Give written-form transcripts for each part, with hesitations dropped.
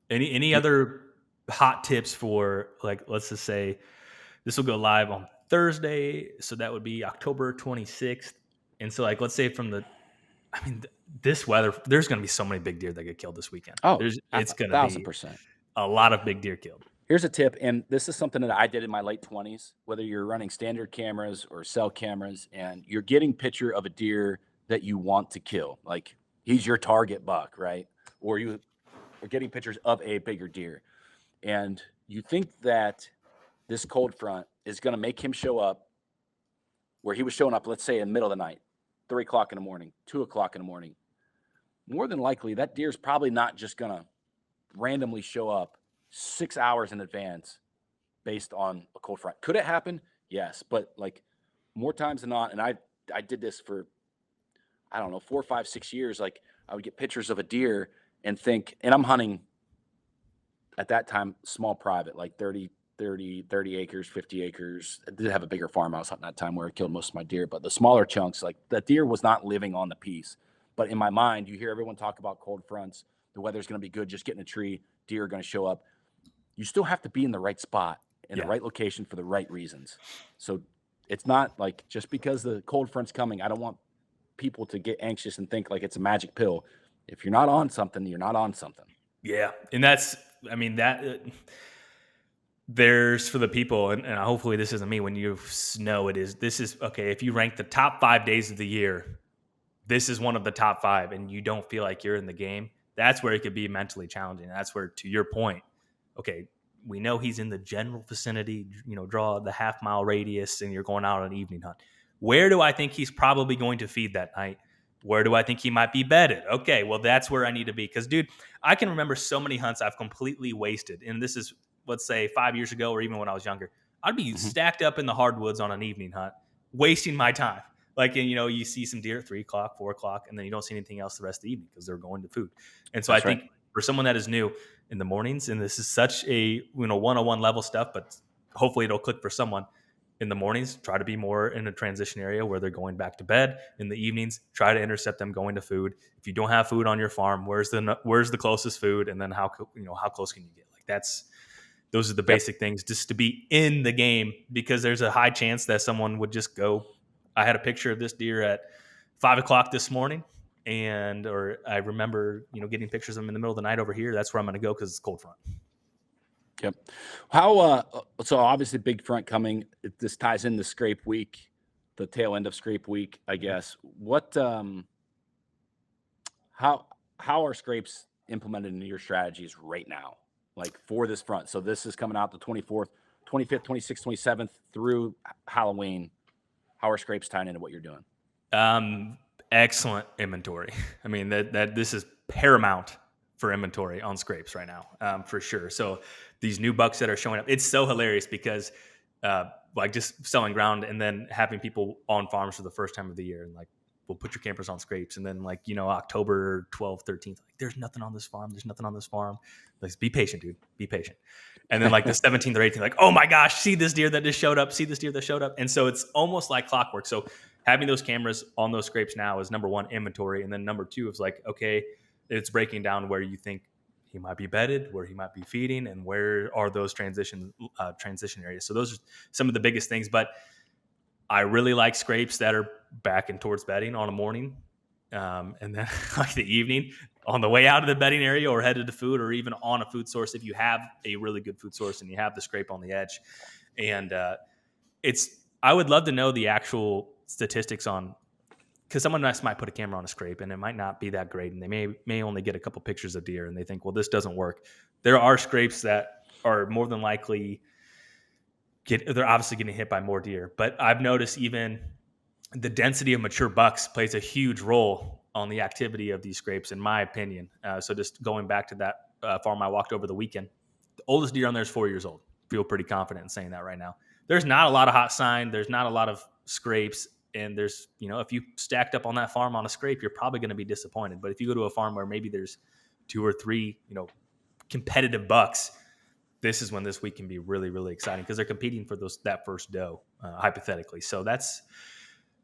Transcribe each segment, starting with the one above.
Any other hot tips for, like, let's just say this will go live on Thursday, so that would be October 26th. And so, like, let's say from the, I mean, this weather, there's going to be so many big deer that get killed this weekend. Oh, It's going to be 1,000%. a lot of big deer killed. Here's a tip, and this is something that I did in my late 20s, whether you're running standard cameras or cell cameras, and you're getting picture of a deer that you want to kill, like he's your target buck, right? Or you are getting pictures of a bigger deer, and you think that this cold front is going to make him show up where he was showing up, let's say in the middle of the night, 3 o'clock in the morning, 2 o'clock in the morning. More than likely, that deer is probably not just going to randomly show up 6 hours in advance based on a cold front. Could it happen? Yes, but like more times than not, and I did this for I don't know 4, 5, 6 years. Like I would get pictures of a deer and think, and I'm hunting at that time small private, like 30 acres, 50 acres. I did have a bigger farm I was hunting that time where I killed most of my deer, but the smaller chunks, like that deer was not living on the piece. But in my mind, you hear everyone talk about cold fronts. The weather's going to be good. Just get in a tree. Deer are going to show up. You still have to be in the right spot in the Yeah. right location for the right reasons. So it's not like just because the cold front's coming, I don't want people to get anxious and think like it's a magic pill. If you're not on something, you're not on something. Yeah. And that's, I mean, there's for the people, and hopefully this isn't me when you know it is. This is okay. If you rank the top 5 days of the year, this is one of the top five, and you don't feel like you're in the game. That's where it could be mentally challenging. That's where, to your point, okay, we know he's in the general vicinity, draw the half-mile radius, and you're going out on an evening hunt. Where do I think he's probably going to feed that night? Where do I think he might be bedded? Okay, well, that's where I need to be. Because, dude, I can remember so many hunts I've completely wasted. And this is, let's say, 5 years ago or even when I was younger. I'd be Mhm. stacked up in the hardwoods on an evening hunt, wasting my time. Like, and you see some deer at 3 o'clock, 4 o'clock, and then you don't see anything else the rest of the evening because they're going to food. And so I That's right. think for someone that is new in the mornings, and this is such a 101 level stuff, but hopefully it'll click for someone. In the mornings, try to be more in a transition area where they're going back to bed. In the evenings, try to intercept them going to food. If you don't have food on your farm, where's the closest food, and then how close can you get? Like those are the Yep. basic things just to be in the game, because there's a high chance that someone would just go. I had a picture of this deer at 5 o'clock this morning, or I remember getting pictures of them in the middle of the night over here. That's where I'm going to go because it's cold front. Yep. So obviously big front coming. This ties in the scrape week, the tail end of scrape week, I guess. How how are scrapes implemented into your strategies right now? Like for this front. So this is coming out the 24th, 25th, 26th, 27th through Halloween. How are scrapes tying into what you're doing? Excellent inventory. I mean that this is paramount for inventory on scrapes right now, for sure. So these new bucks that are showing up, it's so hilarious because like just selling ground and then having people on farms for the first time of the year, and like we'll put your campers on scrapes, and then like October 12th, 13th, like there's nothing on this farm, there's nothing on this farm. Like, be patient, dude, be patient. And then like the 17th or 18th, like, oh my gosh, see this deer that just showed up, see this deer that showed up. And so it's almost like clockwork. So having those cameras on those scrapes now is number one, inventory. And then number two is like, okay, it's breaking down where you think he might be bedded, where he might be feeding, and where are those transition areas. So those are some of the biggest things. But I really like scrapes that are backing towards bedding on a morning, and then like the evening on the way out of the bedding area or headed to food, or even on a food source if you have a really good food source and you have the scrape on the edge. And I would love to know the actual statistics on, because someone else might put a camera on a scrape and it might not be that great, and they may only get a couple pictures of deer and they think, well, this doesn't work. There are scrapes that are more than likely they're obviously getting hit by more deer, but I've noticed even the density of mature bucks plays a huge role on the activity of these scrapes, in my opinion. So just going back to that farm I walked over the weekend, the oldest deer on there is 4 years old. Feel pretty confident in saying that right now. There's not a lot of hot sign. There's not a lot of scrapes. And there's, if you stacked up on that farm on a scrape, you're probably going to be disappointed. But if you go to a farm where maybe there's two or three, competitive bucks, this is when this week can be really, really exciting because they're competing for that first doe, hypothetically. So that's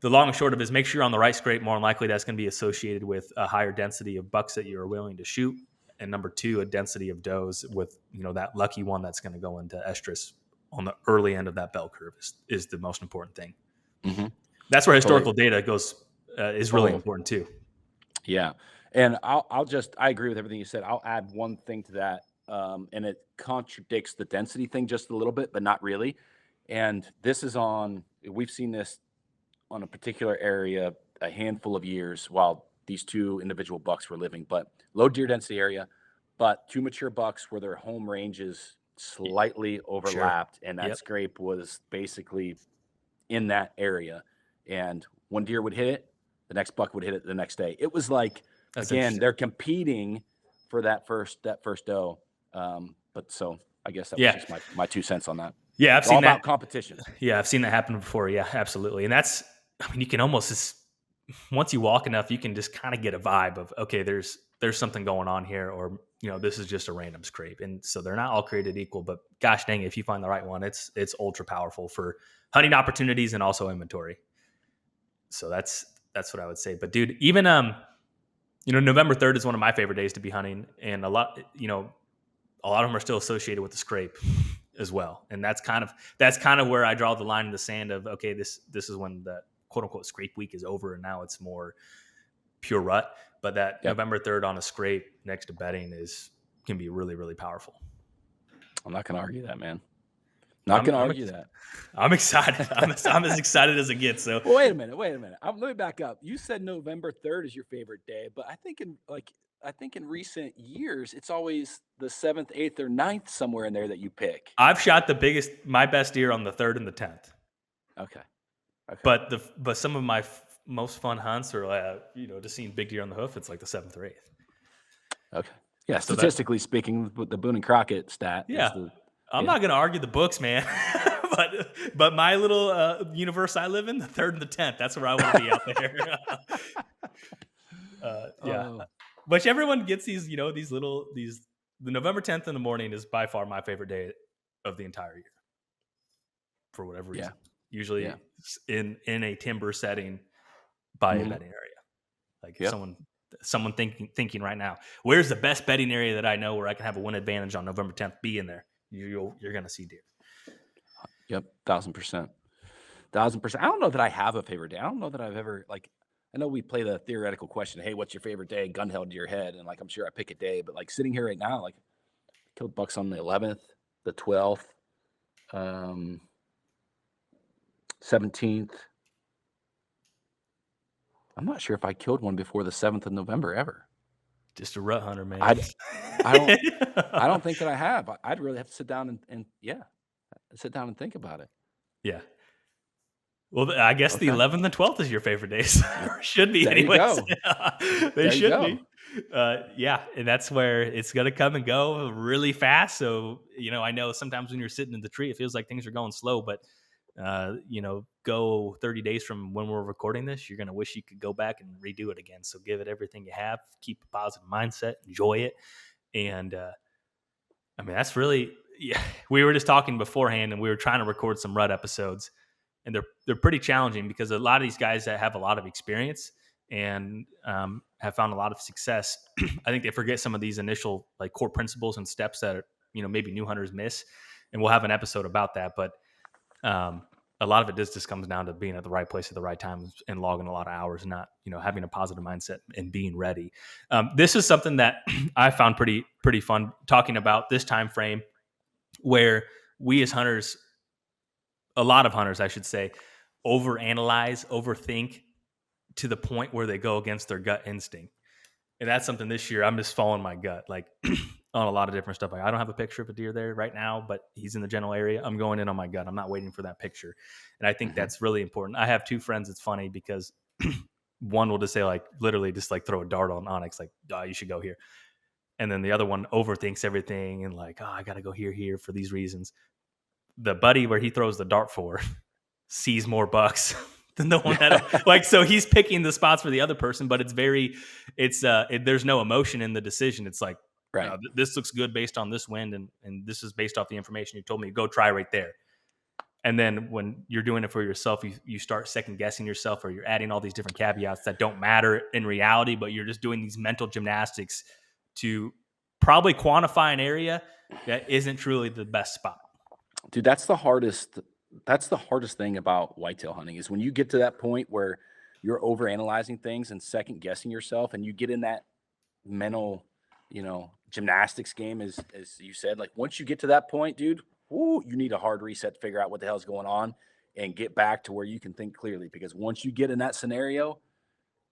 the long and short of it, is make sure you're on the right scrape. More than likely, that's going to be associated with a higher density of bucks that you're willing to shoot. and number 2, a density of does with, that lucky one that's going to go into estrus on the early end of that bell curve is the most important thing. Mm-hmm. That's where Totally. historical data is really important too. Yeah. And I agree with everything you said. I'll add one thing to that. And it contradicts the density thing just a little bit, but not really. And we've seen this on a particular area a handful of years while these two individual bucks were living, but low deer density area, but 2 mature bucks where their home ranges slightly Sure. overlapped. And that Yep. scrape was basically in that area. And one deer would hit it, the next buck would hit it the next day. It was like, That's again, interesting. they're competing for that first doe. But so I guess that was Yeah. just my 2 cents on that. Yeah, I've It's all seen that. about competition. Yeah, I've seen that happen before. Yeah, absolutely. And you can almost just, once you walk enough, you can just kind of get a vibe of, okay, there's something going on here, or this is just a random scrape. And so they're not all created equal, but gosh dang it, if you find the right one, it's ultra powerful for hunting opportunities and also inventory. So that's what I would say. But dude, even November 3rd is one of my favorite days to be hunting, and a lot of them are still associated with the scrape as well. And that's kind of where I draw the line in the sand of, okay, this is when the quote unquote scrape week is over, and now it's more pure rut. But that November 3rd on a scrape next to bedding can be really, really powerful. I'm not going to argue that, man. Not going to argue that. I'm excited. I'm as excited as it gets. So well, wait a minute. Let me back up. You said November 3rd is your favorite day, but I think in recent years, it's always the 7th, 8th, or 9th somewhere in there that you pick. I've shot my best deer on the 3rd and the 10th. Okay. But some of my most fun hunts are, just seeing big deer on the hoof. It's like the 7th or 8th. Okay. Yeah. Statistically speaking, the Boone and Crockett stat. Yeah. I'm not going to argue the books, man. but my little universe I live in, the 3rd and the 10th, that's where I want to be out there. Yeah. Which everyone gets these, the November 10th in the morning is by far my favorite day of the entire year. For whatever reason. Usually in a timber setting by a bedding area. Like someone thinking right now, where's the best bedding area that I know where I can have a win advantage on November 10th? Be in there. You're going to see deer. Yep. 1,000%. 1,000%. I don't know that I have a favorite day. I don't know that I've ever, I know we play the theoretical question, hey, what's your favorite day? Gun held to your head. And I'm sure I pick a day, but sitting here right now, killed bucks on the 11th, the 12th, 17th. I'm not sure if I killed one before the 7th of November ever. Just a rut hunter, man. I don't think that I have. I'd really have to sit down and sit down and think about it. Yeah. Well, I guess the 11th and 12th is your favorite days. Should be, anyways. They should be. Yeah, and that's where it's going to come and go really fast. So, I know sometimes when you're sitting in the tree, it feels like things are going slow, but go 30 days from when we're recording this, you're going to wish you could go back and redo it again. So give it everything you have, keep a positive mindset, enjoy it. And, that's really, we were just talking beforehand and we were trying to record some rut episodes, and they're pretty challenging because a lot of these guys that have a lot of experience and have found a lot of success, I think they forget some of these initial core principles and steps that maybe new hunters miss. And we'll have an episode about that. But a lot of it just comes down to being at the right place at the right time and logging a lot of hours, and not having a positive mindset and being ready. This is something that I found pretty fun talking about this time frame, where we as hunters, a lot of hunters, I should say, overanalyze, overthink to the point where they go against their gut instinct. And that's something this year I'm just following my gut, on a lot of different stuff. I don't have a picture of a deer there right now, but he's in the general area. I'm going in on my gut. I'm not waiting for that picture. And I think that's really important. I have 2 friends. It's funny because one will just say literally just throw a dart on Onyx, oh, you should go here. And then the other one overthinks everything and oh, I got to go here for these reasons. The buddy where he throws the dart for sees more bucks than the one that so he's picking the spots for the other person, but there's no emotion in the decision. It's right. This looks good based on this wind, and this is based off the information you told me. Go try right there. And then when you're doing it for yourself, you start second guessing yourself, or you're adding all these different caveats that don't matter in reality, but you're just doing these mental gymnastics to probably quantify an area that isn't truly the best spot. Dude, that's the hardest thing about whitetail hunting is when you get to that point where you're overanalyzing things and second guessing yourself and you get in that mental, gymnastics game as you said. Like once you get to that point, dude, whoo, you need a hard reset to figure out what the hell's going on and get back to where you can think clearly. Because once you get in that scenario,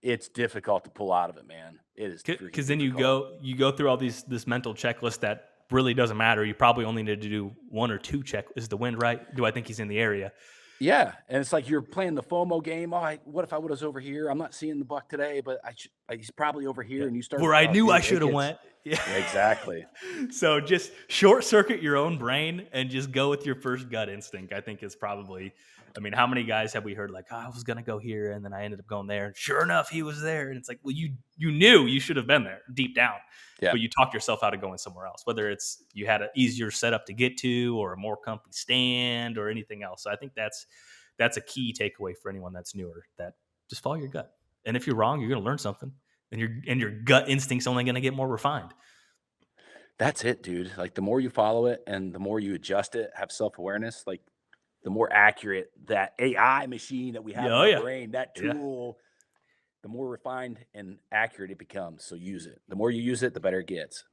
it's difficult to pull out of it, man. It is freaking Because then difficult. you go through all this mental checklist that really doesn't matter. You probably only need to do one or two check. Is the wind right? Do I think he's in the area? Yeah, and it's like you're playing the FOMO game. Oh, what if I was over here? I'm not seeing the buck today, but he's probably over Yeah. here. And you start, Where I oh, knew I dude, it should have gets went. Yeah. yeah, exactly. So just short circuit your own brain and just go with your first gut instinct. I think is probably. I mean, how many guys have we heard like, oh, I was gonna go here and then I ended up going there, and sure enough, he was there. And it's like, well, you knew you should have been there deep down, Yeah, but you talked yourself out of going somewhere else. Whether it's you had an easier setup to get to, or a more comfy stand, or anything else. So I think that's a key takeaway for anyone that's newer. That just follow your gut, and if you're wrong, you're gonna learn something, and your gut instinct's only gonna get more refined. that's it, dude. Like the more you follow it and the more you adjust it, have self awareness, like the more accurate that AI machine that we have Yeah, in oh our yeah, brain, that yeah. tool, the more refined and accurate it becomes. So use it. The more you use it, the better it gets.